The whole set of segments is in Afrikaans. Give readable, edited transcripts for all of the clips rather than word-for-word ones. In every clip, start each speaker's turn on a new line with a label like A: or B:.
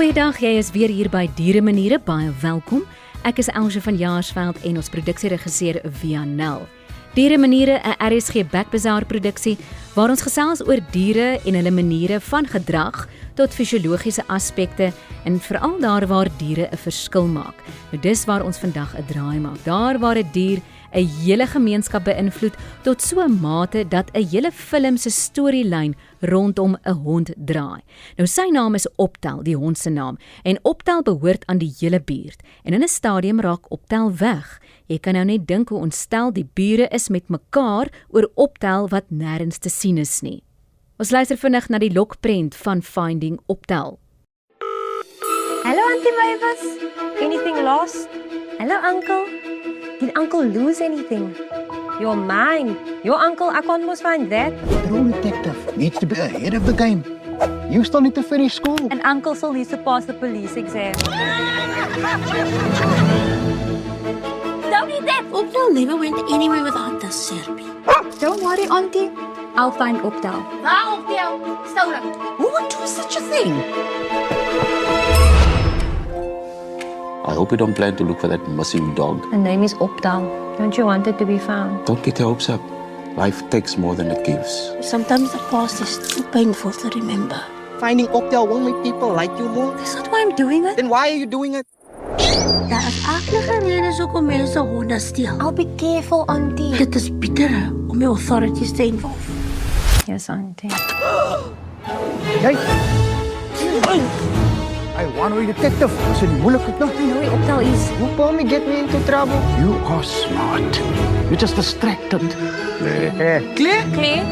A: Goeiedag, jy is weer hier by Dieremaniere, baie welkom. Ek is Elsje van Jaarsveld en ons produksieregisseur Vianel. Dieremaniere, 'n RSG Backbazaar produksie waar ons gesels oor diere en hulle maniere van gedrag tot fisiologiese aspekte en veral daar waar diere 'n verskil maak. Nou dis waar ons vandag 'n draai maak. Daar waar 'n dier 'n hele gemeenskap beïnvloed tot so 'n mate dat 'n hele film se storielyn rondom 'n hond draai. Nou sy naam is Optel, die hond se naam, en Optel behoort aan die hele buurt. En in 'n stadium raak Optel weg. Jy kan nou net dink hoe ontstel die bure is met mekaar oor Optel wat nêrens te sien is nie. Ons luister vinnig na die lokprent van Finding Optel.
B: Hello, Auntie Mavis. Anything lost? Hello, Uncle. Did Uncle lose anything? You're mine. Your uncle, I can't most find that.
C: The role detective needs to be ahead of the game. You still need to finish school.
B: And Uncle still needs to pass the police exam.
D: Don't eat that! Optel never went anywhere without the Serpie.
E: Don't worry, Auntie. I'll find Optel.
D: Waar Optel? Stolen. Who would do such a thing?
F: I hope you don't plan to look for that missing dog.
B: Her name is Optel. Don't you want it to be found?
F: Don't get your hopes up. Life takes more than it gives.
D: Sometimes the past is too painful to remember.
C: Finding Optel won't make people like you more.
D: That's not why I'm doing it.
C: Then why are you doing it?
D: Daar is aklige redes hoekom mense honde steel.
B: I'll be careful, Auntie.
D: Dit is bitter om die authorities te involve.
B: Yes, Auntie.
C: Hey! I want to be detective. Is het moeilijk nog?
B: I know where Optel is.
C: You probably get me into trouble. You are smart. You're just distracted. Clear?
B: Clear?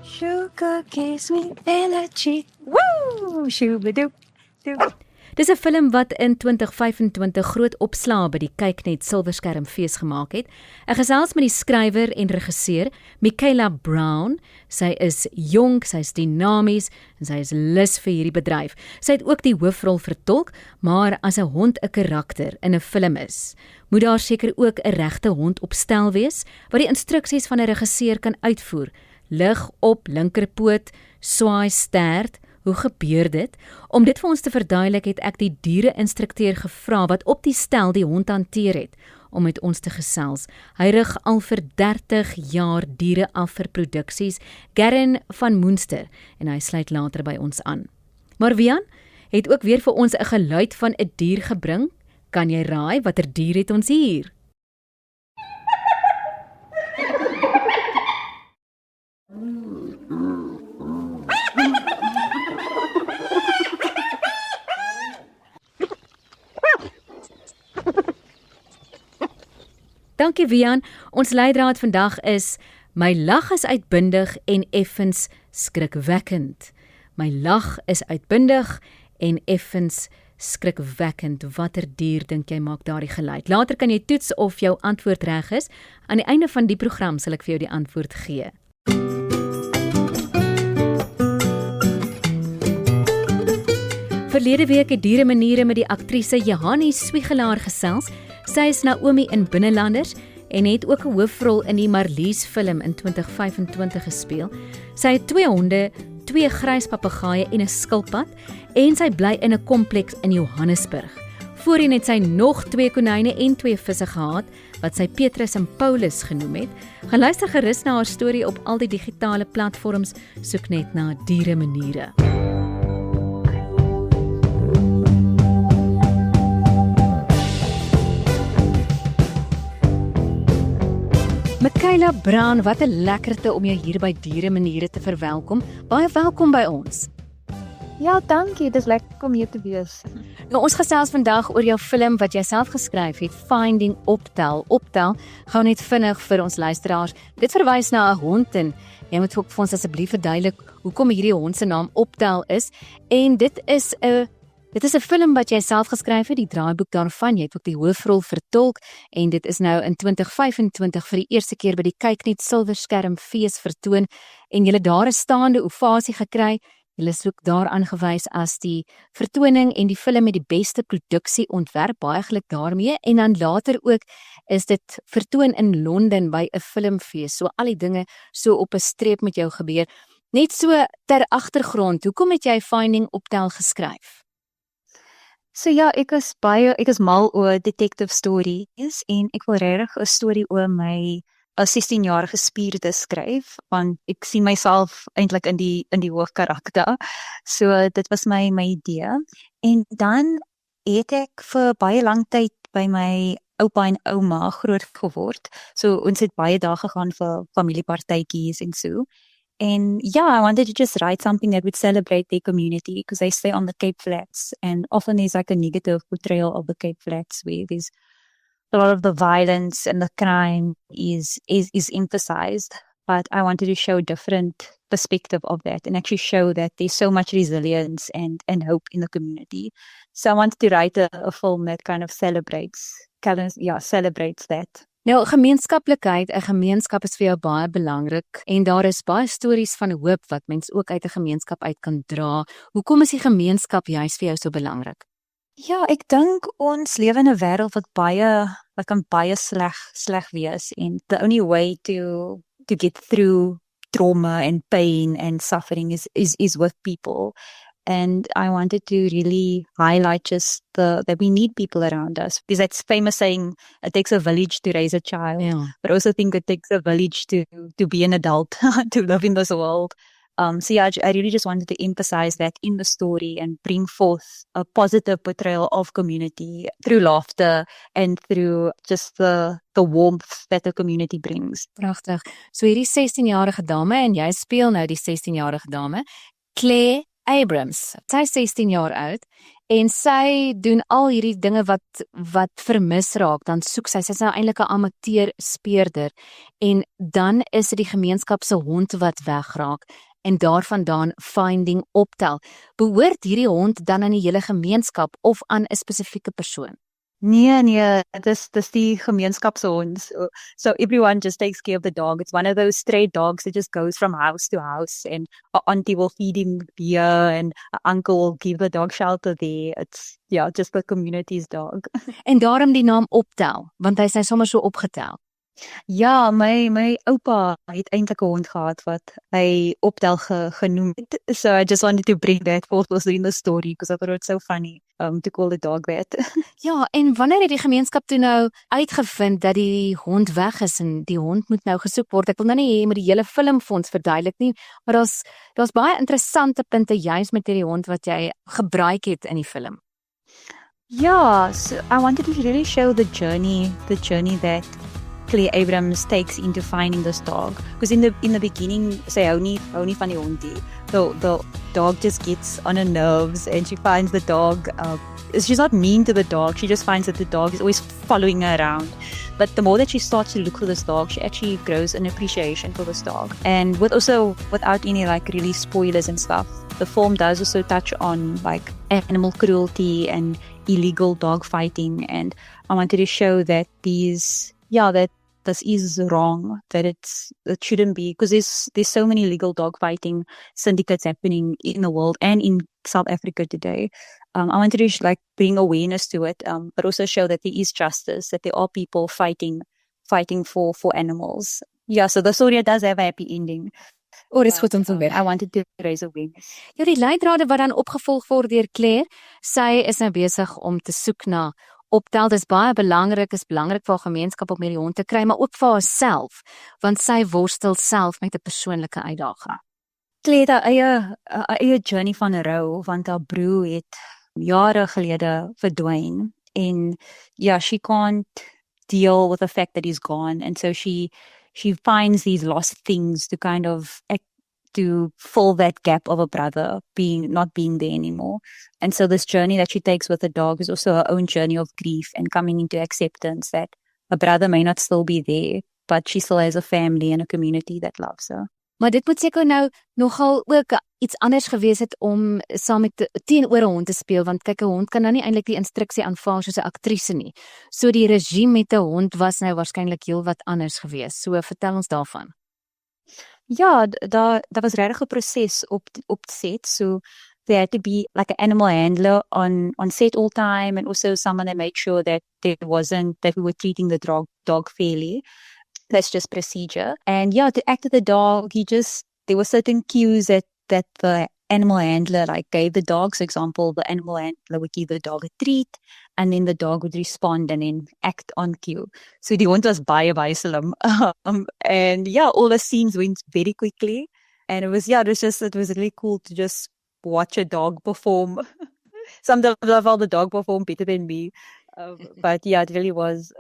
B: Sugar gives me energy. Woo! Shoobadoop.
A: Dis 'n film wat in 2025 groot opslaa by die Kyknet Silverskermfees gemaak het. Ek gesels met die skrywer en regisseur, Michaela Brown. Sy is jonk, sy is dinamies en sy is lus vir hierdie bedryf. Sy het ook die hoofrol vertolk, maar as 'n hond 'n karakter in 'n film is, moet daar seker ook 'n regte hond op stel wees wat die instruksies van 'n regisseur kan uitvoer. Lig op linkerpoot, swaai stert. Hoe gebeur dit? Om dit vir ons te verduidelik het ek die diere-instrukteur gevra wat op die stel die hond hanteer het, om met ons te gesels. Hy rig al vir 30 jaar diere af vir produksies, Garen van Moenster, en hy sluit later by ons aan. Maar Vian het ook weer vir ons 'n geluid van 'n dier gebring. Kan jy raai watter dier het ons hier? Dankie Vian, ons leidraad vandag is: my lag is uitbundig en effens skrikwekkend. My lag is uitbundig en effens skrikwekkend. Watter dier dink jy maak daardie geluid? Later kan jy toets of jou antwoord reg is. Aan die einde van die program sal ek vir jou die antwoord gee. Verlede week het Dieremaniere met die aktrise Johannie Swiegelaar gesels. Sy is Naomi in Binnelanders en het ook 'n hoofrol in die Marlies film in 2025 gespeel. Sy het 2 honde, 2 grys papegaaie en 'n skilpad en sy bly in 'n kompleks in Johannesburg. Voorheen het sy nog 2 konyne en 2 visse gehad wat sy Petrus en Paulus genoem het. Gaan luister gerus na haar storie op al die digitale platforms, soek net na Dieremaniere. Michaela Brown, wat 'n lekkerte om jou hier by Dieremaniere te verwelkom. Baie welkom by ons.
E: Ja, dankie. Dit is lekker om hier te wees.
A: Nou, ons gesels vandag oor jou film wat jy self geskryf het, Finding Optel. Optel, gou net vinnig vir ons luisteraars. Dit verwys na 'n hond en jy moet ook vir ons asseblief verduidelik hoekom hierdie hond se naam Optel is. En dit is 'n film wat jy self geskryf het, die draaiboek daarvan. Jy het ook die hoofrol vertolk en dit is nou in 2025 vir die eerste keer by die Kyknet Silverskermfees vertoon en jy het daar 'n staande ovasie gekry. Hulle is ook daar aangewys as die vertoning en die film met die beste produksieontwerp, baie geluk daarmee. En dan later ook is dit vertoon in Londen by 'n filmfees. So al die dinge so op 'n streep met jou gebeur. Net so ter agtergrond, hoekom het jy Finding Optel geskryf?
E: So ja, ek is mal oor detective stories en ek wil regtig 'n storie oor my 'n 16-jarige spierde skryf, want ek sien myself eintlik in die hoofkarakter. So dit was my idee. En dan het ek vir baie lang tyd by my oupa en ouma groot geword. So ons het baie dae gegaan vir familiepartytjies en so. And yeah, I wanted to just write something that would celebrate their community because they stay on the Cape Flats, and often there's like a negative portrayal of the Cape Flats where there's a lot of the violence and the crime is emphasized. But I wanted to show a different perspective of that and actually show that there's so much resilience and hope in the community. So I wanted to write a film that kind of celebrates that.
A: Nou, gemeenskaplikheid, 'n gemeenskap is vir jou baie belangrik en daar is baie stories van hoop wat mens ook uit 'n gemeenskap uit kan dra. Hoekom is die gemeenskap juist vir jou so belangrik?
E: Ja, ek dink ons lewe in 'n wêreld wat kan baie sleg wees, and the only way to get through trauma and pain and suffering is with people. And I wanted to really highlight just that we need people around us. There's that famous saying, it takes a village to raise a child.
A: Ja.
E: But I also think it takes a village to be an adult, to live in this world. So yeah, I really just wanted to emphasize that in the story and bring forth a positive portrayal of community through laughter and through just the warmth that the community brings.
A: Pragtig. So hierdie 16-jarige dame en jy speel nou die 16-jarige dame, Claire Abrams. Sy is 16 jaar oud en sy doen al hierdie dinge wat vermis raak. Dan soek sy's nou eintlik 'n amateur speurder en dan is dit die gemeenskap se hond wat wegraak en daarvandaan Finding Optel. Behoort hierdie hond dan aan die hele gemeenskap of aan 'n spesifieke persoon?
E: Nee, dis die gemeenskap se hond. So everyone just takes care of the dog. It's one of those stray dogs that just goes from house to house, and an auntie will feed him beer and an uncle will give the dog shelter there. It's just the community's dog.
A: En daarom die naam Optel, want hy is nou sommer so opgetel.
E: Ja, my oupa het eintlik 'n hond gehad wat hy Optel genoem het. So I just wanted to bring that forth also in the story because I thought it was so funny to call the dog that.
A: Ja, en wanneer het die gemeenskap toe nou uitgevind dat die hond weg is en die hond moet nou gesoek word? Ek wil nou nie hê jy moet die hele filmfonds verduidelik nie, maar daar's baie interessante punte juis met hierdie hond wat jy gebruik het in die film.
E: Yeah, so I wanted to really show the journey that Claire Abrams takes into finding this dog. Because in the beginning, sy hou nie van die hond nie. The dog just gets on her nerves and she finds the dog, she's not mean to the dog, she just finds that the dog is always following her around. But the more that she starts to look for this dog, she actually grows an appreciation for this dog. And without any like really spoilers and stuff, the film does also touch on like animal cruelty and illegal dog fighting. And I wanted to show that that this is wrong, that it shouldn't be, because there's so many illegal dog fighting syndicates happening in the world and in South Africa today. I wanted to like bring awareness to it, but also show that there is justice, that there are people fighting for animals. Yeah, so the story does have a happy ending.
A: Dis goed om te weet.
E: I wanted to raise awareness.
A: Ja, die leidrade wat dan opgevolg word deur Claire, sy is nou besig om te soek na Optel. Dis baie belangrik, is belangrik vir haar gemeenskap om hierdie hond te kry, maar ook vir haarself, want sy worstel self met 'n persoonlike uitdaging.
E: Claire het 'n eie journey van rou, want haar broer het jare gelede verdwyn en she can't deal with the fact that he's gone, and so she finds these lost things to kind of to fill that gap of a brother not being there anymore. And so this journey that she takes with the dog is also her own journey of grief and coming into acceptance that a brother may not still be there, but she still has a family and a community that loves her.
A: Maar dit moet seker nou nogal ook iets anders gewees het om saam met teenoor 'n hond te speel, want kyk, 'n hond kan nou nie eintlik die instruksie aanvaar soos 'n aktrise nie. So die regime met 'n hond was nou waarskynlik heel wat anders gewees. So vertel ons daarvan.
E: Ja, daar was regtig 'n proses op set. So there had to be like an animal handler on set all time, and also someone that made sure that that we were treating the dog fairly. That's just procedure. And yeah, to act with the dog, there were certain cues that the animal handler like gave the dog. For example, the animal handler would give the dog a treat, and then the dog would respond and then act on cue. So die hond was baie slim. And yeah, all the scenes went very quickly. And it was really cool to just watch a dog perform. Sometimes I felt the dog perform better than me. But yeah, it really was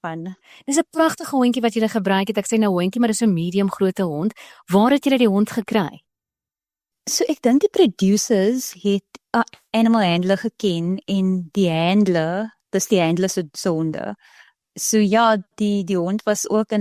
E: fun.
A: Dis 'n pragtige hondjie wat jy gebruik het. Ek sê nou hondjie, maar dis 'n medium grootte hond. Waar het jy die hond gekry?
E: So ek dink die producers het 'n animal handler geken en die handler se honde. So ja, die hond was ook in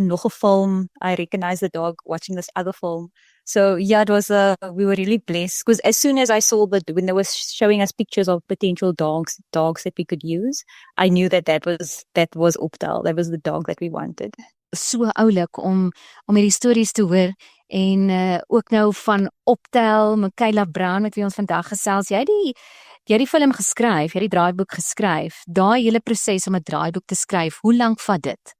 E: nog 'n film. I recognized the dog watching this other film. So yeah, we were really blessed because as soon as I saw when they were showing us pictures of potential dogs that we could use, I knew that was Optel. That was the dog that we wanted.
A: So oulik om hierdie stories te hoor en ook nou van Optel, Michaela Brown met wie ons vandag gesels. Jy het die film geskryf, jy het die draaiboek geskryf. Daai hele proses om 'n draaiboek te skryf, hoe lank vat dit?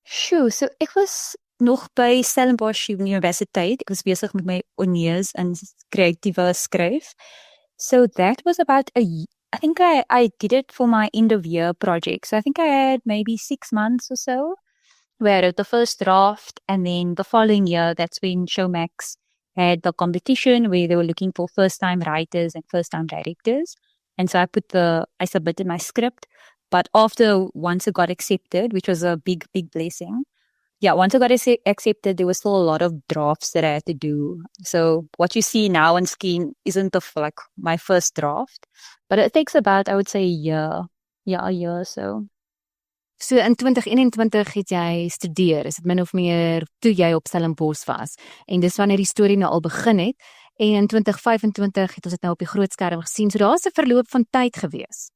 E: Sjoe, so ek was nog by Stellenbosch Universiteit. Ek was besig met my honeurs in kreatiewe skryf. So that was about I think I did it for my end of year project. So I think I had maybe 6 months or so, where I wrote the first draft, and then the following year, that's when Showmax had the competition where they were looking for first-time writers and first-time directors. And so I submitted my script, but once it got accepted, which was a big blessing. Yeah, once I got accepted, there was still a lot of drafts that I had to do. So what you see now on screen isn't my first draft, but it takes about, I would say, a year. Yeah, a year or so.
A: So in 2021 het jy studeer, is dit min of meer toe jy op Stellenbosch was. En dis wanneer die storie nou al begin het. En in 2025 het ons dit nou op die groot skerm gesien. So daar's 'n verloop van tyd gewees.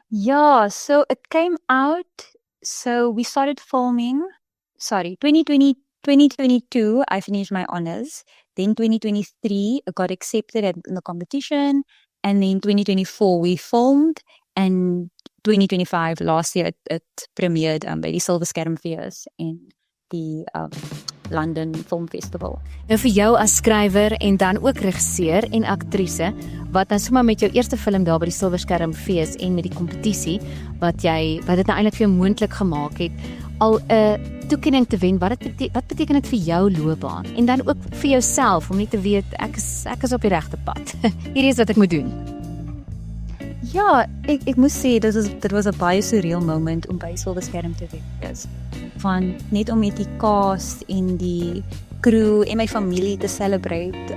E: Yeah, so it came out, so we started filming, 2022, I finished my honors. Then 2023, I got accepted in the competition. And then 2024, we filmed. And 2025, last year, it premiered by die Silver Skerm Fees en die London Film Festival.
A: Nou vir jou as skrywer en dan ook regisseur en aktrise, wat nou sommer met jou eerste film daar by die Silver Skerm Fees en met die kompetisie, wat dit nou eintlik vir jou moontlik gemaak het, al 'n toekenning te wen, wat beteken dit vir jou loopbaan? En dan ook vir jouself, om net te weet, ek is op die regte pad. Hierdie is wat ek moet doen.
E: Ja, ek moes sê, dit was 'n baie surreal moment om by Silver Skerm te wees. Van net om met die cast en die crew en my familie te celebrate.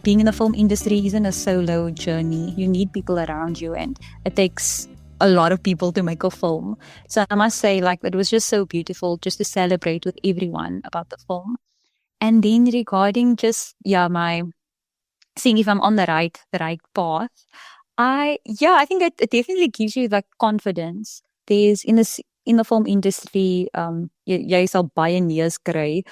E: Being in the film industry isn't a solo journey. You need people around you, and it takes a lot of people to make a film. So I must say, it was just so beautiful just to celebrate with everyone about the film. And then regarding just, my seeing if I'm on the right path, I think it definitely gives you confidence. There's in the film industry, jy sal baie neus kry,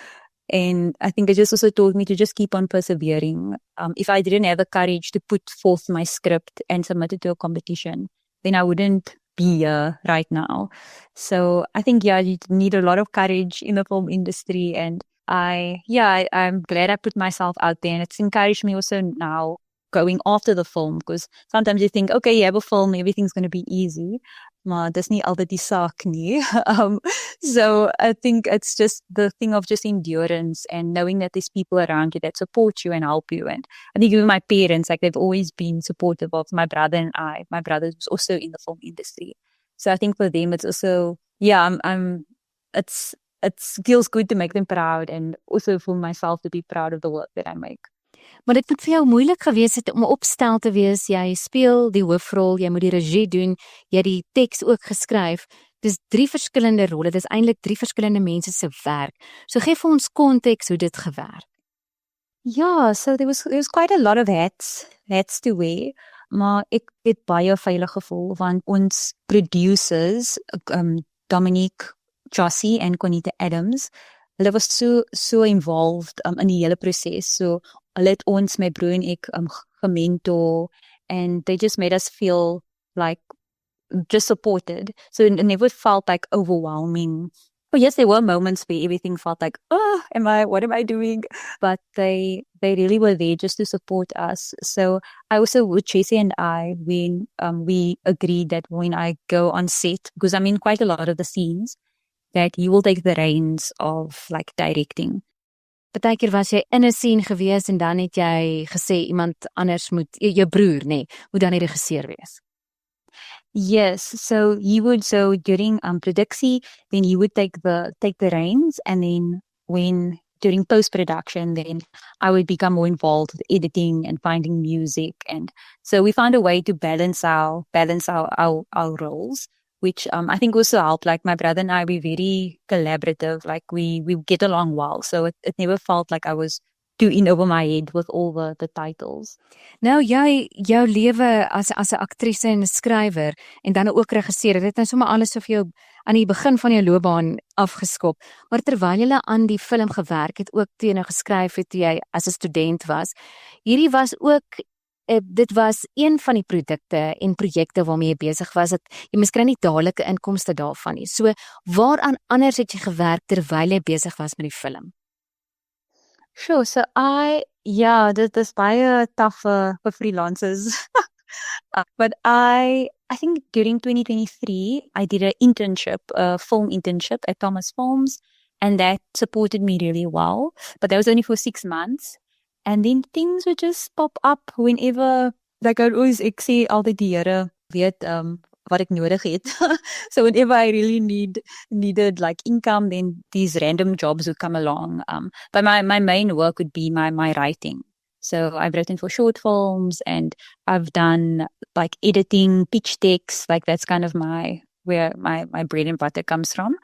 E: and I think it just also taught me to just keep on persevering. If I didn't have the courage to put forth my script and submit it to a competition, then I wouldn't be here right now. So I think you need a lot of courage in the film industry, and I'm glad I put myself out there, and it's encouraged me also now going after the film, because sometimes you think, okay, you have a film, everything's going to be easy, maar dis nie altyd die saak nie. So I think it's just the thing of just endurance and knowing that there's people around you that support you and help you. And I think even my parents, they've always been supportive of my brother and I. My brother was also in the film industry, so I think for them it's also it feels good to make them proud, and also for myself to be proud of the work that I make.
A: Maar dit moet vir jou moeilik gewees het om opstel te wees. Jy speel die hoofrol, jy moet die regie doen, jy het die teks ook geskryf. Dis 3 verskillende rolle, dis eintlik 3 verskillende mense se werk. So gee vir ons konteks hoe dit gewerk.
E: Ja, so there was quite a lot of hats to wear, maar ek het baie veilig gevoel want ons producers, Dominique Jossie en Conita Adams, hulle was so involved in die hele proses. So hulle het ons, my broer en ek, gementor, and they just made us feel like just supported. So it never felt like overwhelming. Oh yes, there were moments where everything felt like, what am I doing? But they really were there just to support us. So I also, with Tracy and I, when we agreed that when I go on set, because I'm in quite a lot of the scenes, that you will take the reins of like directing.
A: Partykeer was jy in 'n scene gewees en dan het jy gesê iemand anders moet, jou broer moet dan die regisseur wees.
E: Yes, so during production, then you would take the reins, and then during post-production, then I would become more involved with editing and finding music, and so we found a way to balance our roles, which I think also helped. Like my brother and I, we're very collaborative. Like we get along well, so it never felt like I was too in over my head with all the titles.
A: Nou jou lewe as 'n aktrise en 'n skrywer en dan ook regisseur, dit het nou sommer alles so vir jou aan die begin van jou loopbaan afgeskop. Maar terwyl jy aan die film gewerk het, ook toe jy nou geskryf het toe jy as 'n student was, hierdie was ook dit was een van die produkte en projekte waarmee jy besig was, dat jy miskien nie dadelike inkomste daarvan nie. So waaraan anders het jy gewerk terwyl jy besig was met die film?
E: Sure. So this is baie tough for freelancers. But I think during 2023, I did a film internship at Thomas Films, and that supported me really well. But that was only for 6 months. And then things would just pop up whenever, like I always say, altyd die Here weet wat ek nodig het. So whenever I really needed like income, then these random jobs would come along. But my main work would be my writing. So I've written for short films, and I've done like editing, pitch decks, like that's kind of where my bread and butter comes from.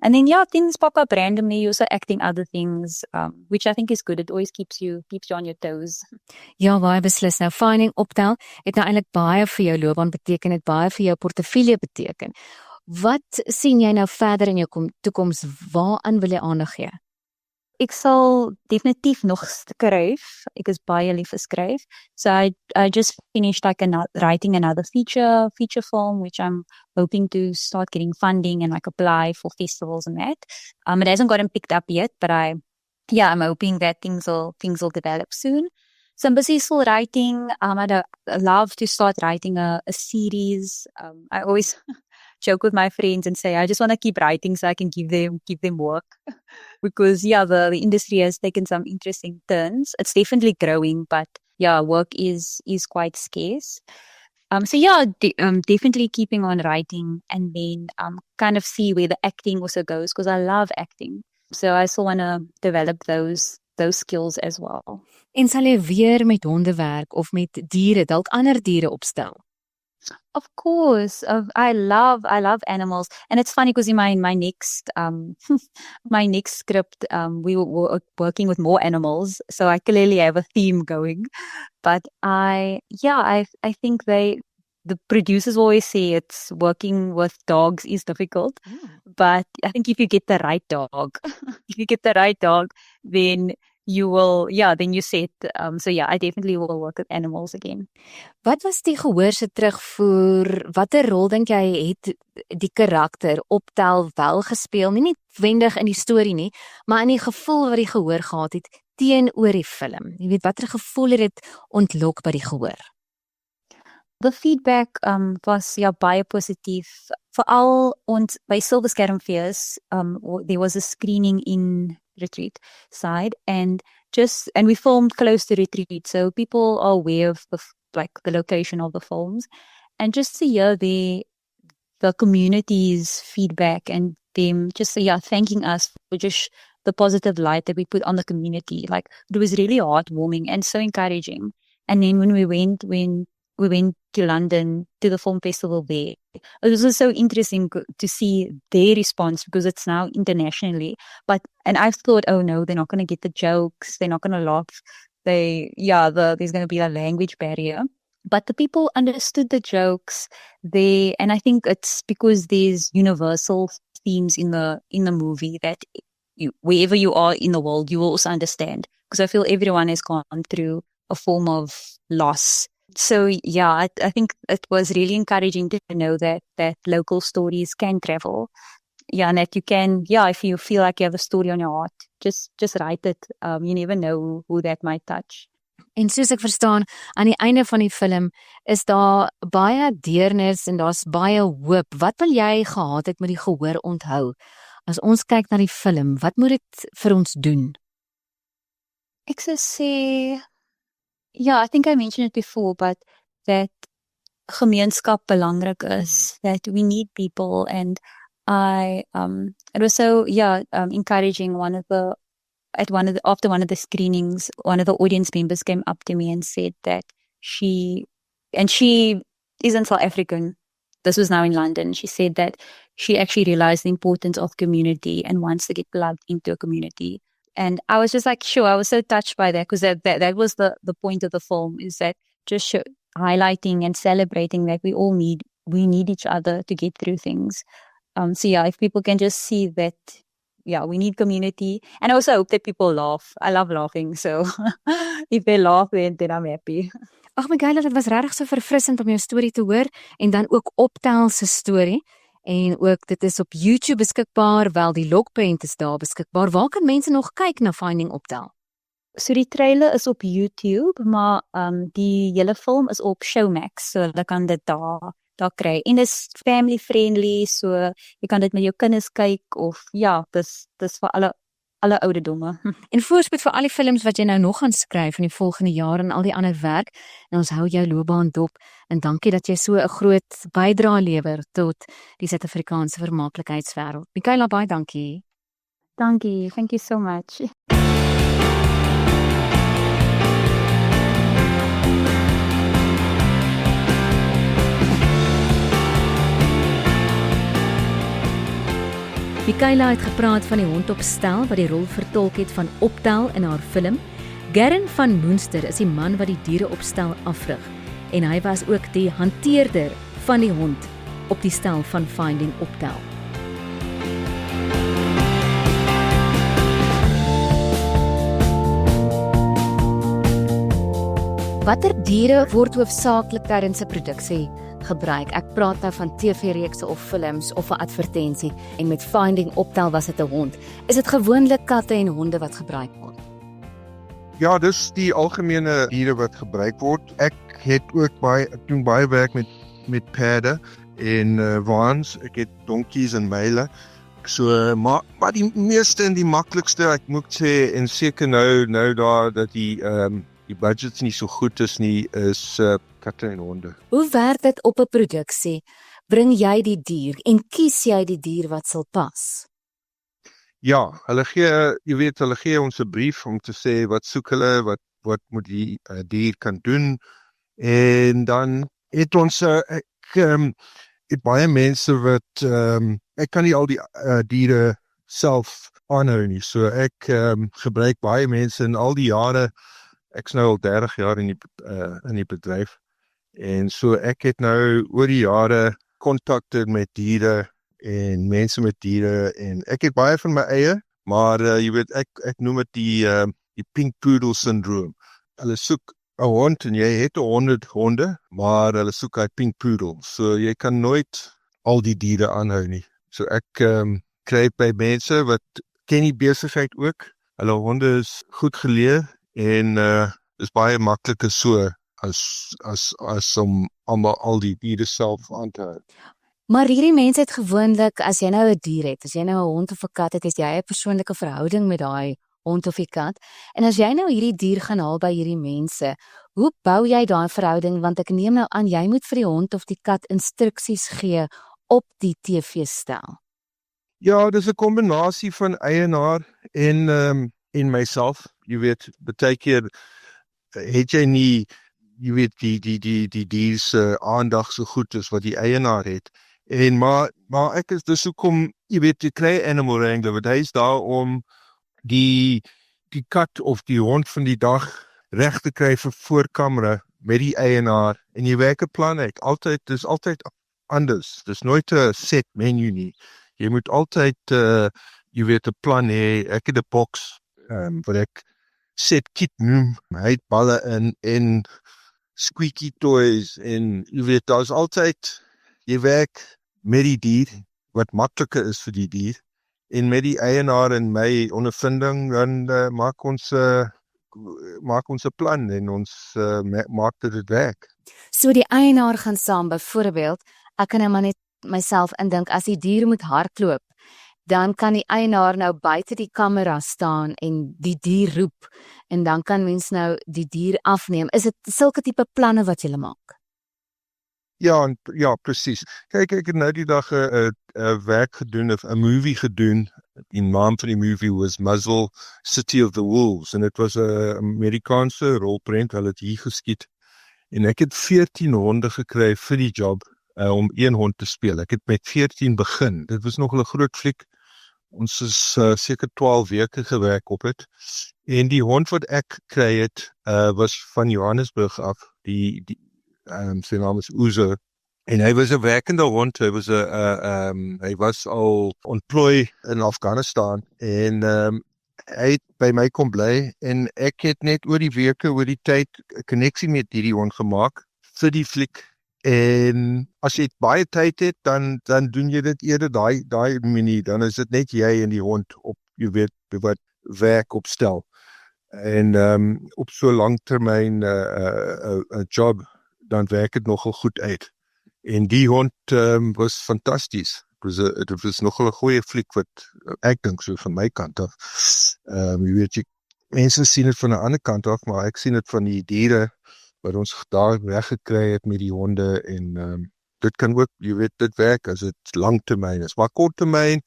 E: And then things pop up randomly. You're also acting other things, which I think is good. It always keeps you on your toes.
A: Ja, baie beslis. Nou Finding Optel het nou eintlik baie vir jou loopbaan beteken, het baie vir jou portefeulje beteken. Wat sien jy nou verder in jou toekoms? Waaraan wil jy aandag gee?
E: Ek sal definitief nog skryf. Ek is baie lief vir skryf. So I just finished writing another feature film, which I'm hoping to start getting funding and like apply for festivals and that. It hasn't gotten picked up yet, but I'm hoping that things will develop soon. So I'm busy still writing. I'd love to start writing a series. I always joke with my friends and say I just want to keep writing so I can give them work, because the industry has taken some interesting turns. It's definitely growing, but work is quite scarce. Definitely keeping on writing, and then kind of see where the acting also goes, because I love acting. So I still want to develop those skills as well.
A: En sal jy weer met honde werk of met diere, dalk ander diere opstel?
E: Of course, I love animals, and it's funny because in my next my next script, we were working with more animals, so I clearly have a theme going. But I think the producers always say it's working with dogs is difficult, but I think if you get the right dog, then you will, then you set. I definitely will work with animals again.
A: Wat was die gehoor se terugvoer? Watter rol dink jy het die karakter Optel wel gespeel? Nie noodwendig in die storie nie, maar in die gevoel wat die gehoor gehad het teenoor die film. Jy weet, watter gevoel het dit ontlok by die gehoor?
E: The feedback was baie positief. Veral by Silver Skerm Fees, there was a screening in Retreat side, and we filmed close to Retreat, so people are aware of the location of the films, and just to hear the community's feedback and them just thanking us for just the positive light that we put on the community, like it was really heartwarming and so encouraging. And then when we went to London to the film festival there, it was also so interesting to see their response, because it's now internationally. And I thought, oh no, they're not going to get the jokes, they're not going to laugh. There's going to be a language barrier. But the people understood the jokes. And I think it's because there's universal themes in the movie that wherever you are in the world, you will also understand. Because I feel everyone has gone through a form of loss. So yeah, I think it was really encouraging to know that local stories can travel. Yeah, and that you can, if you feel like you have a story on your heart, just write it. You never know who that might touch.
A: En soos ek verstaan, aan die einde van die film is daar baie deernis en daar's baie hoop. Wat wil jy gehad het met die gehoor onthou? As ons kyk na die film, wat moet dit vir ons doen?
E: Ek sou sê, I think I mentioned it before, but that gemeenskap belangrik is, that we need people, and it was so encouraging. After one of the screenings, one of the audience members came up to me and said that she isn't South African. This was now in London. She said that she actually realized the importance of community and wants to get plugged into a community. And I was just like, sure, I was so touched by that, because that was the point of the film, is that just highlighting and celebrating that we need each other to get through things. If people can just see that, we need community. And I also hope that people laugh. I love laughing, so if they laugh, then I'm happy.
A: Ag Michaela, dit was regtig so verfrissend om jou storie te hoor en dan ook Optel se storie. En ook dit is op YouTube beskikbaar, wel die lokprent is daar beskikbaar. Waar kan mense nog kyk na Finding Optel?
E: So die trailer is op YouTube, maar die hele film is op Showmax, so hulle kan dit daar kry. En dit is family friendly, so jy kan dit met jou kinders kyk, of dis vir alle ouderdomme.
A: En voorspoed vir al die films wat jy nou nog gaan skryf in die volgende jaar en al die ander werk. En ons hou jou loopbaan dop. En dankie dat jy so 'n groot bydrae lewer tot die Suid-Afrikaanse vermaaklikheidswêreld. Michaela, baie dankie.
E: Dankie, thank you so much.
A: Michaela het gepraat van die hond op stel wat die rol vertolk het van Optel in haar film. Gern van Moenster is die man wat die diere op stel afrig en hy was ook die hanteerder van die hond op die stel van Finding Optel. Watter diere word hoofsaaklik tydens 'n produksie gebruik? Ek praat nou van TV-reekse of films of 'n advertensie en met Finding Optel was dit 'n hond. Is dit gewoonlik katte en honde wat gebruik word?
G: Ja, dis die algemene diere wat gebruik word. Ek doen baie werk met perde en waans. Ek het donkies en myle. So maar die meeste en die maklikste, ek moet sê, en seker nou daar dat die budgets nie so goed is nie, is katte en honde.
A: Hoe werk dit op 'n produksie? Bring jy die dier en kies jy die dier wat sal pas?
G: Ja, hulle gee ons 'n brief om te sê wat soek hulle, wat moet die dier kan doen. En dan het ons het baie mense wat ek kan nie al die diere self aanhou nie. So ek gebruik baie mense in al die jare. Ek's nou al 30 jaar in die bedryf. En so ek het nou oor die jare kontakte met diere en mense met diere en ek het baie van my eie, maar jy weet ek noem dit die pink poodle syndroom. Hulle soek 'n hond en jy het 100 honde, maar hulle soek 'n pink poodle. So jy kan nooit al die diere aanhou nie. So ek kry by mense wat ken die besigheid ook. Hulle honde is goed geleer en is baie makliker so as om al die diere self aan te hou.
A: Maar hierdie mense het gewoonlik, as jy nou 'n dier het, as jy nou 'n hond of 'n kat het, is jy 'n persoonlike verhouding met daai hond of die kat. En as jy nou hierdie dier gaan haal by hierdie mense, hoe bou jy daai verhouding? Want ek neem nou aan jy moet vir die hond of die kat instruksies gee op die TV-stel.
G: Ja, dis 'n kombinasie van eienaar en myself. Jy weet, baie keer het jy nie, jy weet, die dier se aandag so goed as wat die eienaar het. En maar ek is dus hoekom, jy weet, jy kry animal wrangler, want hy is daar om die kat of die hond van die dag reg te kry vir voorkamera met die eienaar en jy werk 'n plan uit. Dis altyd anders. Dis nooit 'n set menu nie. Jy moet altyd jy weet 'n plan hê. Ek het 'n boks wat ek set kit noem. Hy het balle in en squeaky toys en jy weet daar's altyd jy werk met die dier wat makliker is vir die dier en met die eienaar en my ondervinding dan maak ons 'n plan en ons maak dit werk.
H: So die eienaar gaan saam, byvoorbeeld, ek kan nou maar net myself indink, as die dier moet hardloop, dan kan die eienaar nou buite die kamera staan en die dier roep, en dan kan mens nou die dier afneem. Is dit sulke tipe planne wat jy maak?
G: Ja, presies. Kyk, ek het nou die dag 'n werk gedoen, 'n movie gedoen. Die naam van die movie was Muzzle City of the Wolves en dit was 'n Amerikaanse rolprent, hulle het hier geskiet. En ek het 14 honde gekry vir die job om een hond te speel. Ek het met 14 begin. Dit was nog 'n groot fliek. Ons is seker 12 weke gewerk op dit. En die hond wat ek gekry het was van Johannesburg af. Sy naam is Uzo. En hy was 'n werkende hond. Hy was al ontplooi in Afghanistan en hy het by my kom bly en ek het net oor die weke, oor die tyd 'n koneksie met hierdie hond gemaak vir die fliek. En as jy baie tyd het, dan doen jy dit eerder daai manier. Dan is dit net jy en die hond op, jy weet, wat werk opstel. En op so langtermyn 'n job, dan werk dit nogal goed uit. En die hond was fantasties. Dit was nogal 'n goeie fliek wat ek dink so van my kant af. Jy weet, mense sien dit van 'n ander kant af, maar ek sien dit van die diere wat ons daar weggekry het met die honde en dit kan ook, jy weet, dit werk as dit langtermyn is. Maar korttermyn,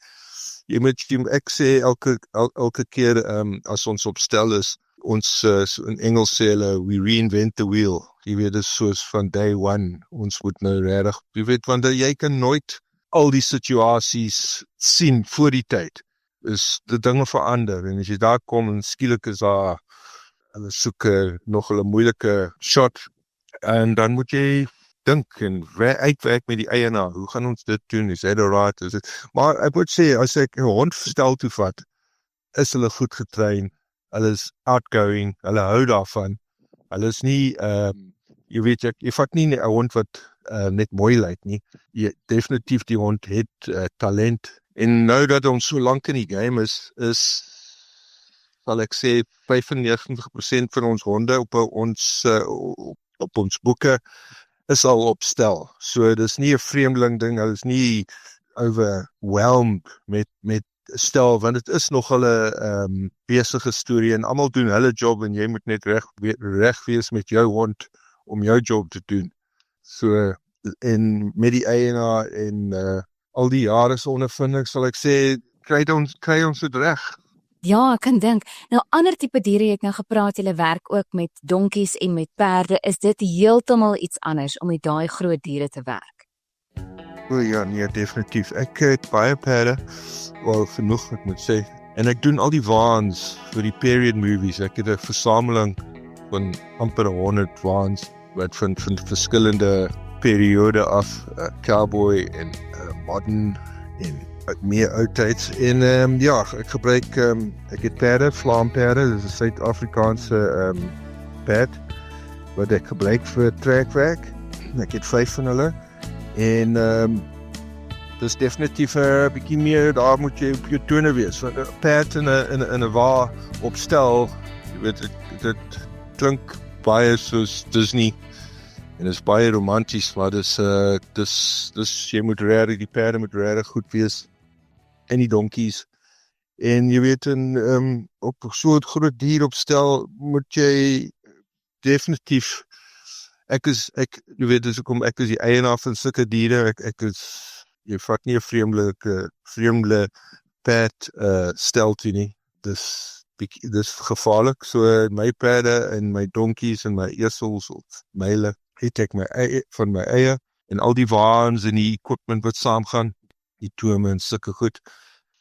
G: ek sê elke keer as ons op stel is, ons in Engels sê hulle, we reinvent the wheel. Jy weet, dit is soos van day one, ons moet nou regtig, jy weet, want jy kan nooit al die situasies sien voor die tyd. Is die dinge verander en as jy daar kom en skielik is daar hulle soek nog 'n moeilike shot en dan moet jy dink en uitwerk met die eienaar. Hoe gaan ons dit doen? Is dit alright? Maar ek moet sê, as ek 'n hond stel toe vat, is hulle goed getrain. Hulle is outgoing. Hulle hou daarvan. Hulle is nie, jy weet, jy vat nie 'n hond wat net mooi lyk nie. Definitief die hond het talent. En nou dat ons so lank in die game is sal ek sê 95% van ons honde op ons boeke is al op stel. So dis nie 'n vreemdeling ding, hulle is nie overwhelmed met stel, want dit is nog hulle besige storie en almal doen hulle job en jy moet net reg wees met jou hond om jou job te doen. So en met die eienaar en al die jare se ondervinding sal ek sê kry ons dit reg.
H: Ja, ek kan dink. Nou ander tipe diere jy het nou gepraat, jy werk ook met donkies en met perde. Is dit heeltemal iets anders om met daai groot diere te werk?
G: O ja, nee, definitief. Ek het baie perde, wel genoeg ek moet sê. En ek doen al die waans vir die period movies. Ek het 'n versameling van amper 100 waans wat van verskillende periode af, cowboy en modern en meer oudtyds. En ja, ek gebruik ek het perde, vlaamperde, dis 'n Suid-Afrikaanse perd wat ek gebruik vir trekwerk. Ek het 5 van hulle. En dis definitief 'n bietjie meer, daar moet jy op jou tone wees. Want 'n perd in 'n wa opstel, jy weet, dit klink baie soos Disney. En dit is baie romanties, maar dis jy moet regtig, die perde moet regtig goed wees. En die donkies. En jy weet, op so 'n groot dier opstel moet jy definitief, jy weet, ek is die eienaar van sulke diere, jy vat nie 'n vreemde perd stel toe nie. Dis gevaarlik. So my perde en my donkies en my esels of myle het ek van my eie en al die waans en die equipment wat saamgaan, die tome en sulke goed,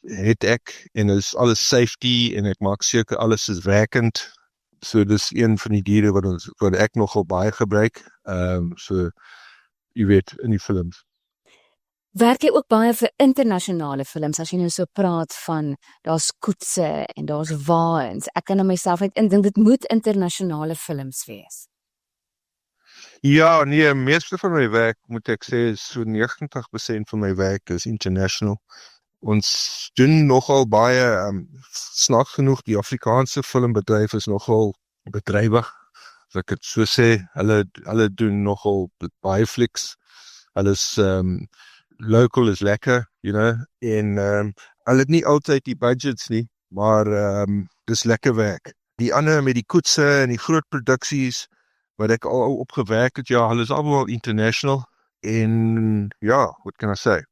G: het ek en is alles safety en ek maak seker alles is werkend. So dis een van die diere wat ek nogal baie gebruik. So jy weet, in die films.
H: Werk jy ook baie vir internasionale films as jy nou so praat van daar's koetse en daar's waans. Ek kan aan myself net indink dit moet internasionale films wees.
G: Ja, nee, meeste van my werk, moet ek sê, is so 90% van my werk is international. Ons doen nogal baie, snaaks genoeg, die Afrikaanse filmbedryf is nogal bedrywig, as ek het so sê, hulle doen nogal baie fliks, hulle is, local is lekker, you know, en hulle het nie altyd die budgets nie, maar dis lekker werk. Die ander met die koetse en die groot produksies, wat ek al opgewerk het, ja, hulle is allemaal international, en ja, what can I say?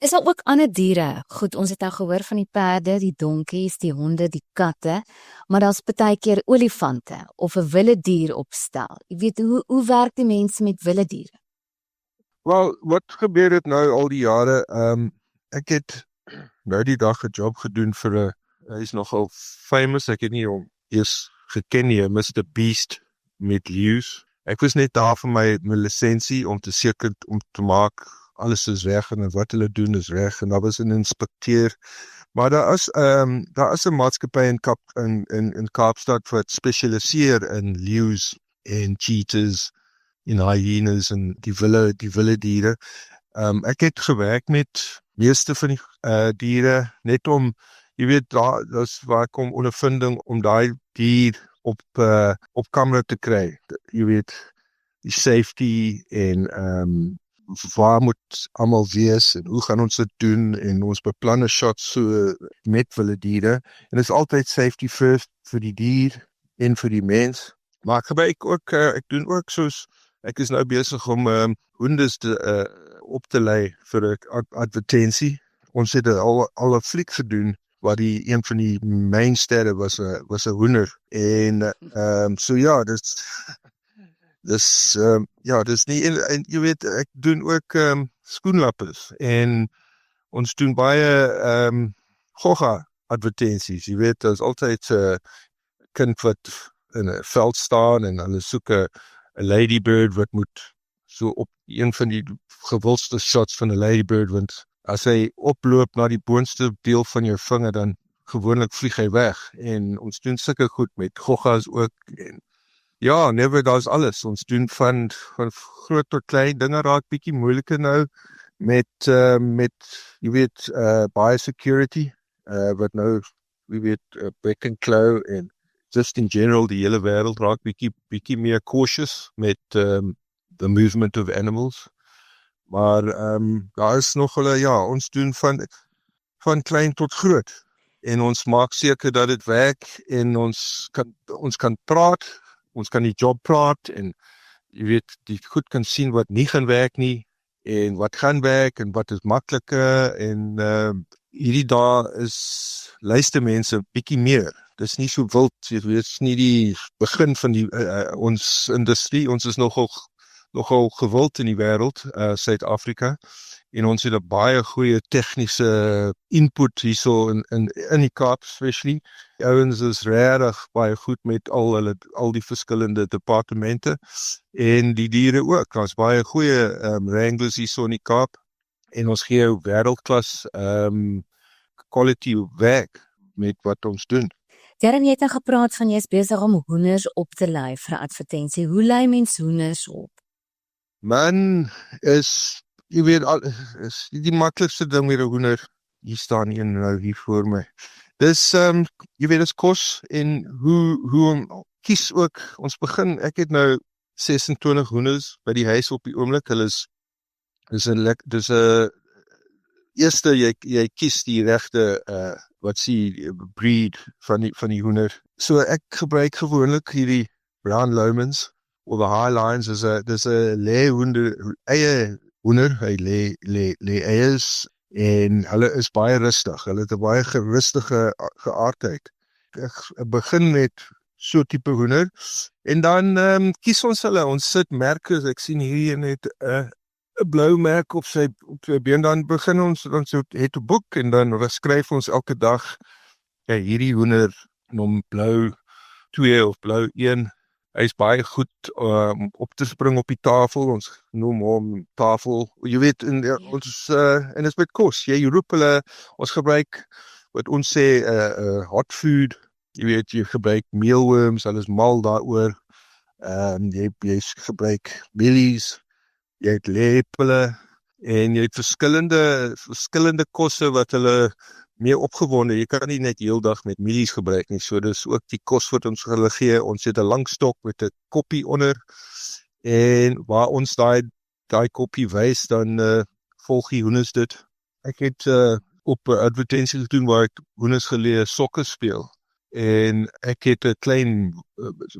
H: Is daar ook ander diere? Goed, ons het nou gehoor van die perde, die donkies, die honde, die katte, maar daar's baie keer olifante of 'n wilde dier opstel. Jy weet, hoe werk die mense met wilde diere?
G: Wel, wat gebeur het nou al die jare, ek het nou die dag 'n job gedoen vir hy is nogal famous, ek het nie hom eers geken nie, Mr. Beast met leeu's. Ek was net daar vir my lisensie om te seker, om te maak, alles is reg en wat hulle doen is reg, en daar was 'n inspekteur. Maar daar is 'n maatskappy in Kaapstad wat spesialiseer in leeu's en cheetahs en hyenas en die wilde diere. Ek het gewerk met meeste van die diere, net om, jy weet, dis waar ek kom ondervinding om daai dier op kamera te kry. Jy weet, die safety en waar moet almal wees en hoe gaan ons dit doen en ons beplan 'n shot so met wilde diere en dit is altyd safety first vir die dier en vir die mens. Maar ek gebruik ook, ek doen ook soos, ek is nou besig om hondes op te lei vir 'n advertensie. Ons het al 'n fliek gedoen waar een van die mainsterre was 'n hoender en so ja, dis nie, en jy weet, ek doen ook skoenlappers en ons doen baie gogga advertensies, jy weet, daar is altyd 'n kind wat in 'n veld staan en hulle soek 'n ladybird wat moet so op een van die gewildste shots van 'n ladybird, want as hy oploop na die boonste deel van jou vinger, dan gewoonlik vlieg hy weg, en ons doen sulke goed met goggas ook, en ja, daar's alles, ons doen van groot tot klein, dinge raak bietjie moeiliker nou, met jy weet, baie security, wat nou, jy weet, back and claw, en just in general, die hele wêreld raak bietjie meer cautious met the movement of animals. Maar daar is nog ja, ons doen van klein tot groot. En ons maak seker dat dit werk en ons kan praat, ons kan die job praat en jy weet, die goed kan sien wat nie gaan werk nie en wat gaan werk en wat is makliker en hierdie dae is luister mense bietjie meer. Dis nie so wild, jy weet, dis nie die begin van die ons industrie, ons is nogal gewild in die wêreld, Suid-Afrika, en ons het 'n baie goeie tegniese input hierso in die Kaap especially. Die ouens is regtig baie goed met al die verskillende departemente en die diere ook. Daar's baie goeie wranglers hierso in die Kaap en ons gee wêreldklas quality werk met wat ons doen.
H: Darren, jy het nou gepraat van jy is besig om hoenders op te lei vir 'n advertensie. Hoe lei mens hoenders op?
G: Man, jy weet, is die maklikste ding met 'n hoender. Hier staan een nou hier voor my. Dis, jy weet, dis kos en hoe om kies ook. Ons begin, ek het nou 26 hoenders by die huis op die oomblik. Hulle dis 'n eerste jy kies die regte wat sê breed van die hoender. So ek gebruik gewoonlik hierdie Brown Lomans of the High Lines. Dis 'n eie hoender, hy lê eiers en hulle is baie rustig. Hulle het 'n baie rustige geaardheid. Ek begin met so tipe hoender en dan kies ons hulle. Ons sit merke, ek sien hier net 'n blou merk op sy been, dan begin ons dan so het 'n boek en dan skryf ons elke dag hierdie hoender nom blou 2 of blou 1 Hy is baie goed om op te spring op die tafel. Ons noem hom tafel. Jy weet, en dit is met kos. Jy roep hulle, ons gebruik wat ons sê hot food. Jy weet, jy gebruik mealworms, hulle is mal daaroor. Jy gebruik mielies, jy het lepele en jy het verskillende kosse wat hulle meer opgewonde. Jy kan nie net heeldag met mielies gebruik nie. So dis ook die kos wat ons hulle gee. Ons het 'n lang stok met 'n koppie onder en waar ons daai koppie wys, dan volg die hoenders dit. Ek het op 'n advertensie gedoen waar ek hoenders geleer sokker speel en ek het 'n klein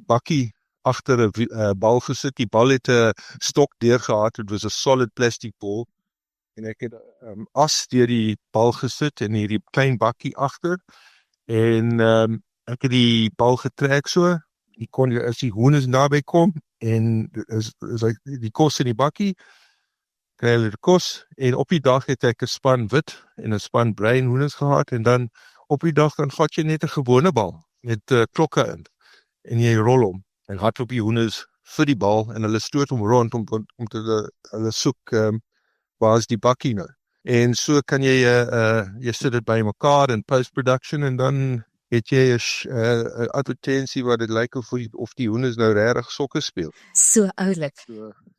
G: bakkie agter 'n bal gesit. Die bal het 'n stok deurgehad. Dit was 'n solid plastic ball. En ek het as deur die bal gesit in hierdie klein bakkie agter. En ek het die bal getrek so. As die hoenders naby kom en is die kos in die bakkie, kry hulle die kos. En op die dag het ek 'n span wit en 'n span bruin hoenders gehad. En dan op die dag dan vat jy net 'n gewone bal met klokke in. En jy rol hom. En hardloop die hoenders vir die bal en hulle stoot hom rond om te hulle soek waar is die bakkie nou. En so kan jy sit dit by mekaar in post-production en dan het jy 'n advertensie wat dit lyk of die hoenders nou regtig sokker speel.
H: So oulik.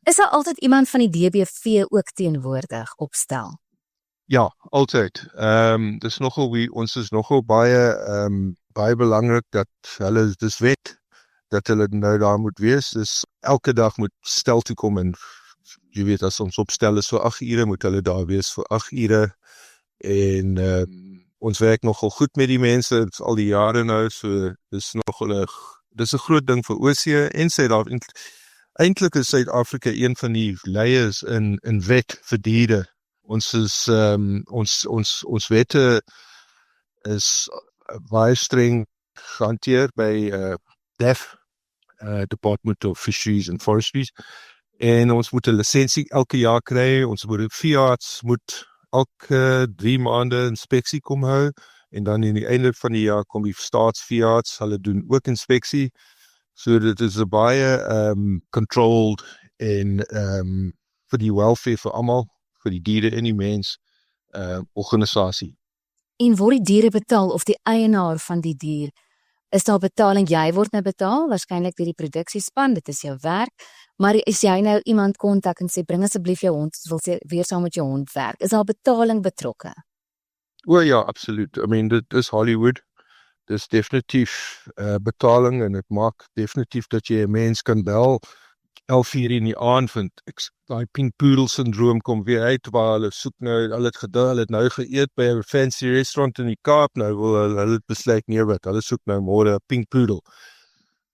H: Is daar altyd iemand van die DBV ook teenwoordig opstel?
G: Ja, altyd. Dis nogal ons is nogal baie belangrik dat hulle dis wet dat hulle nou daar moet wees. Dus elke dag moet stel toe kom en jy weet, as ons opstel is vir 8 ure, moet hulle daar wees vir 8 ure. En ons werk nogal goed met die mense, al die jare nou, so dis een groot ding vir Oosie en Suid-Afrika. Eintlik is Suid-Afrika een van die leiers in wet vir diere. Ons wette is baie streng gehanteer by DEF, Department of Fisheries and Forestries. En ons moet 'n lisensie elke jaar kry. Ons veearts moet elke 3 maande inspeksie kom hou. En dan in die einde van die jaar kom die staatsveearts, hulle doen ook inspeksie. So dit is 'n baie controlled en vir die welfare vir almal, vir die diere en die mens organisasie.
H: En word die diere betaal of die eienaar van die dier? Is daar betaling? Jy word nou betaal, waarskynlik deur die produksiespan, dit is jou werk. Maar as jy nou iemand kontak en sê, bring asseblief jou hond, wil sê, weer saam met jou hond werk, is daar betaling betrokke?
G: O ja, absoluut. I mean, dit is Hollywood. Dis definitief betaling en dit maak definitief dat jy 'n mens kan bel 11:00 in die aand vind. Daai pink poodle syndroom kom weer uit waar hulle soek nou, hulle het nou geëet by 'n fancy restaurant in die Kaap, nou wil hulle besluit nie wat, hulle soek nou môre 'n pink poodle.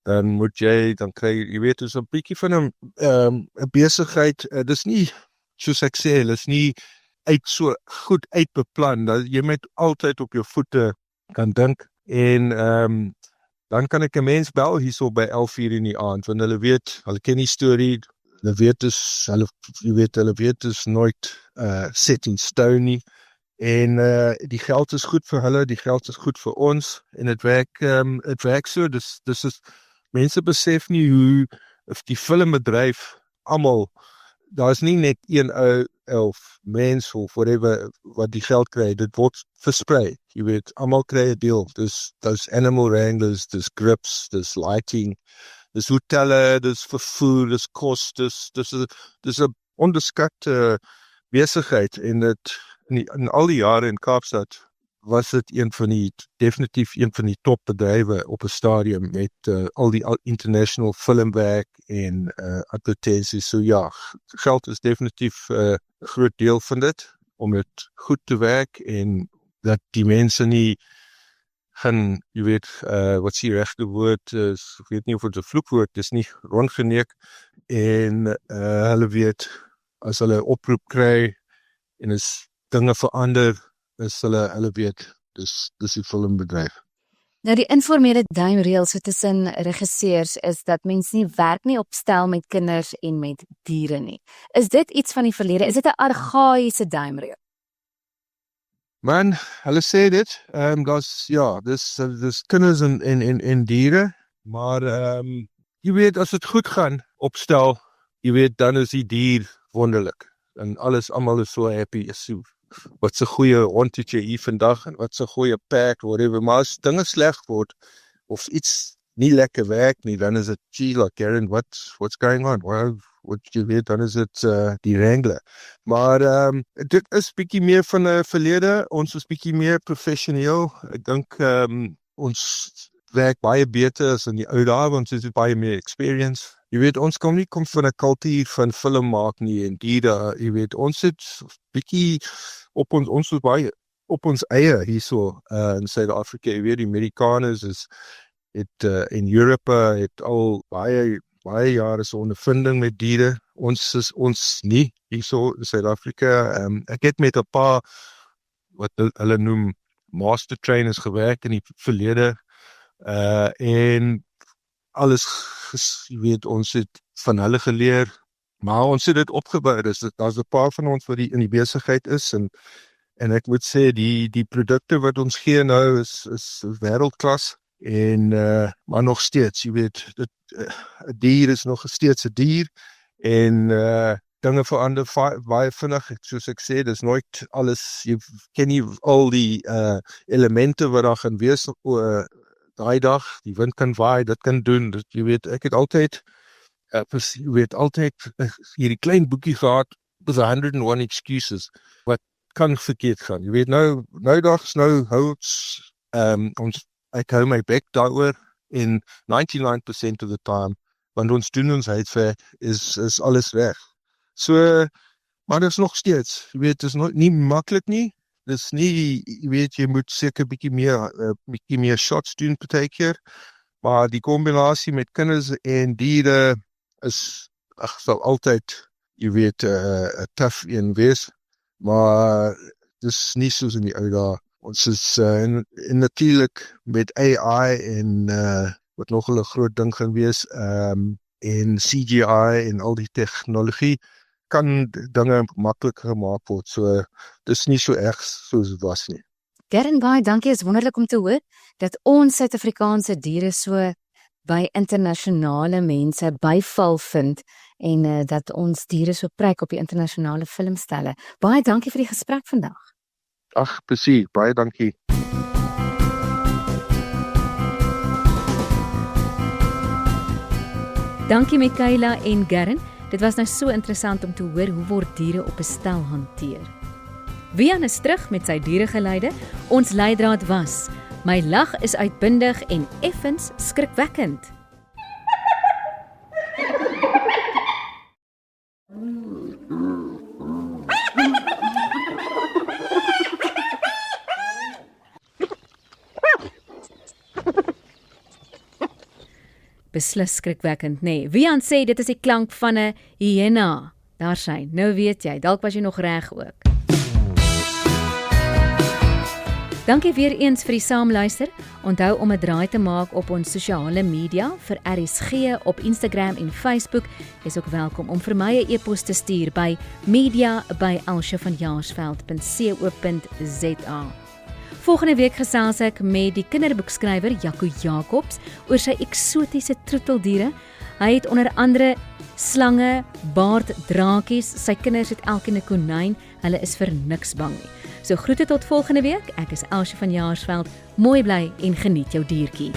G: Dan kry jy weet, dis 'n bietjie van 'n besigheid, dis nie, soos ek sê, dis nie so goed uitbeplan, dat jy met altyd op jou voete kan dink, en dan kan ek 'n mens bel hierso by 11:00 in die aand, want hulle weet, hulle ken die storie, hulle weet is nooit set in stone nie, en die geld is goed vir hulle, die geld is goed vir ons, en dit werk so, dis is, mense besef nie hoe, of die filmbedryf, almal, daar is nie net een of mens of whatever wat die geld kry, dit word versprei, jy weet, almal kry 'n deel, dis animal wranglers, dis grips, dis lighting, dis hotelle, dis vervoer, dis kos, dis 'n onderskatte besigheid, en in al die jare in Kaapstad was dit definitief een van die topbedrywe op 'n stadium met al die international filmwerk en advertensies. So ja, geld is definitief 'n groot deel van dit, om dit goed te werk en dat die mense nie gaan, jy weet, wat is die regte woord, ek weet nie of dit 'n vloekwoord, dis nie rondgeneek, en hulle weet, as hulle oproep kry, en as dinge verander, is hulle weet, dis die filmbedryf.
H: Nou die informele duimreël so tussen regisseurs is dat mens nie werk nie op stel met kinders en met diere nie. Is dit iets van die verlede? Is dit 'n argaïese duimreël?
G: Man, hulle sê dit, dis kinders en diere, maar jy weet, as dit goed gaan opstel, jy weet, dan is die dier wonderlik. En almal is so happy, is so, wat se goeie hond het jy hier vandag, en wat se goeie perd, whatever, maar as dinge sleg word, of iets nie lekker werk nie, dan is dit, gee, like, Karen, what's going on? Well, wat jy weet, dan is dit die Wrangler. Maar dit is bietjie meer van 'n verlede, ons is bietjie meer professioneel, ek dink ons werk baie beter as in die ou dae, want ons het baie meer experience. Jy weet, ons kom van 'n kultuur van film maak nie, en diere, jy weet, ons het bietjie ons is baie op ons eie hierso in Suid-Afrika, jy weet, die Amerikaners in Europa het al baie jare so ondervinding met diere, ons nie, hierso in Suid-Afrika, ek het met 'n paar, wat hulle noem, master trainers gewerk in die verlede, en alles, jy weet, ons het van hulle geleer, maar ons het dit opgebou, daar's 'n paar van ons wat in die besigheid is, en ek moet sê, die produkte wat ons gee nou is wêreldklas, en maar nog steeds, jy weet, 'n dier is nog steeds 'n dier, en dinge verander baie vinnig, soos ek sê, dis nooit alles, jy ken nie al die elemente wat daar gaan wees daai dag, die wind kan waai, dit kan doen, jy weet, ek het altyd hierdie klein boekie gehad, with 101 excuses, wat kan verkeerd gaan, jy weet, nou hou ek hou my bek daaroor, in 99% of the time, want ons doen ons huiswerk, is alles reg. So, maar dit is nog steeds, jy weet, dit is nie maklik nie, dit is nie, jy weet, jy moet seker bietjie meer shots doen partykeer, maar die kombinasie met kinders en diere sal altyd, jy weet, 'n tough een wees, maar dit is nie soos in die ou dae. Ons is en natuurlik met AI en wat nog 'n groot ding gaan wees, en CGI en al die tegnologie, kan dinge makliker gemaak word, so dis nie so erg soos dit was nie.
H: Karen, baie dankie, is wonderlik om te hoor dat ons Suid-Afrikaanse diere so by internasionale mense byval vind, en dat ons diere so pryk op die internasionale filmstelle. Baie dankie vir die gesprek vandag.
G: Ag, presies, baie dankie.
A: Dankie Michaela en Garen. Dit was nou so interessant om te hoor hoe word diere op 'n stel hanteer. Wian is terug met sy dieregeluide. Ons leidraad was: my lag is uitbundig en effens skrikwekkend. Beslis skrikwekkend, nee. Wian sê dit is die klank van 'n hyena. Daar sy, nou weet jy, dalk was jy nog reg ook. Dankie weer eens vir die saamluister. Onthou om 'n draai te maak op ons sosiale media vir RSG op Instagram en Facebook. Jy is ook welkom om vir my 'n e-pos te stuur by media@elsjevanjaarsveld.co.za. Volgende week gesels ek met die kinderboekskrywer Jaco Jacobs oor sy eksotiese troeteldiere. Hy het onder andere slange, baarddraakies, sy kinders het elkeen 'n konyn, hulle is vir niks bang nie. So groete tot volgende week, ek is Elsje van Jaarsveld, mooi bly en geniet jou diertjie.